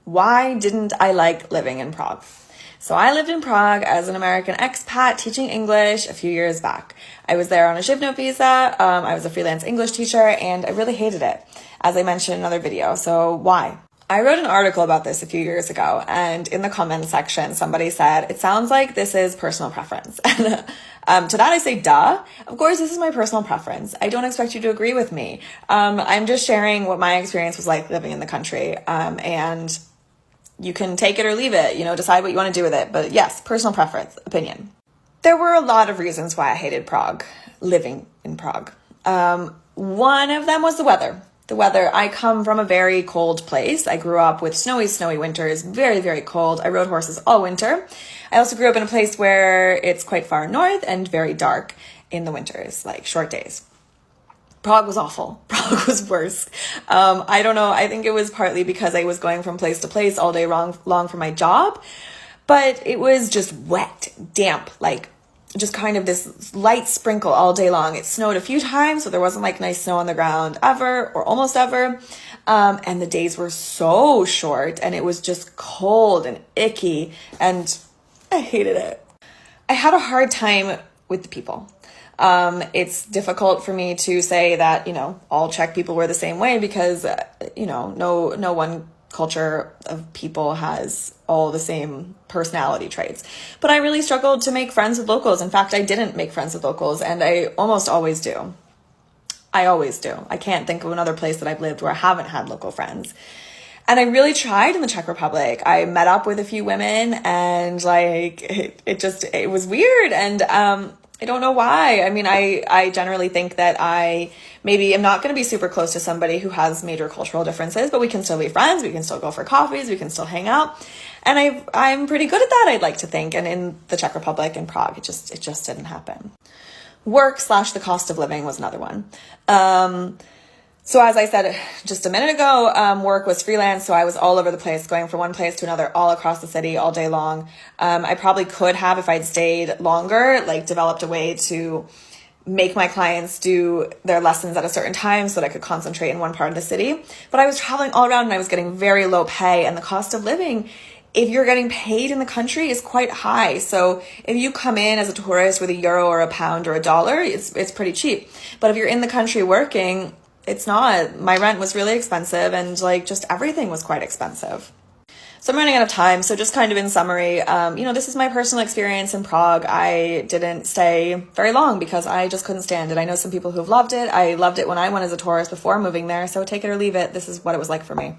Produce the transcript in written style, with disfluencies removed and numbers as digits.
Why didn't I like living in Prague? So I lived in Prague as an American expat teaching English a few years back. I was there on a Živno visa. I was a freelance English teacher and I really hated it, as I mentioned in another video. So why? I wrote an article about this a few years ago, and in the comment section, somebody said, it sounds like this is personal preference. And to that I say, duh. Of course, this is my personal preference. I don't expect you to agree with me. I'm just sharing what my experience was like living in the country. And you can take it or leave it, decide what you want to do with it. But yes, personal preference, opinion. There were a lot of reasons why I hated Prague, living in Prague. One of them was the weather. The weather. I come from a very cold place. I grew up with snowy winters, very, very cold. I rode horses all winter. I also grew up in a place where it's quite far north and very dark in the winters, like short days. Prague was awful. Prague was worse. I don't know. I think it was partly because I was going from place to place all day long for my job, but it was just wet, damp, like just kind of this light sprinkle all day long. It snowed a few times, so there wasn't like nice snow on the ground ever or almost ever. And the days were so short and it was just cold and icky and I hated it. I had a hard time with the people. It's difficult for me to say that, all Czech people were the same way because, no one culture of people has all the same personality traits. But I really struggled to make friends with locals. In fact, I didn't make friends with locals, and I almost always do. I always do. I can't think of another place that I've lived where I haven't had local friends. And I really tried in the Czech Republic. I met up with a few women and it was weird. And I don't know why. I mean, I generally think that I maybe am not going to be super close to somebody who has major cultural differences, but we can still be friends. We can still go for coffees. We can still hang out. And I'm pretty good at that, I'd like to think. And in the Czech Republic and Prague, it just didn't happen. Work/the cost of living was another one. So as I said just a minute ago, work was freelance. So I was all over the place, going from one place to another, all across the city, all day long. I probably could have, if I'd stayed longer, developed a way to make my clients do their lessons at a certain time so that I could concentrate in one part of the city. But I was traveling all around and I was getting very low pay, and the cost of living, if you're getting paid in the country, is quite high. So if you come in as a tourist with €1 or £1 or $1, it's pretty cheap. But if you're in the country working, it's not. My rent was really expensive and just everything was quite expensive. So I'm running out of time. So just kind of in summary, this is my personal experience in Prague. I didn't stay very long because I just couldn't stand it. I know some people who've loved it. I loved it when I went as a tourist before moving there. So take it or leave it. This is what it was like for me.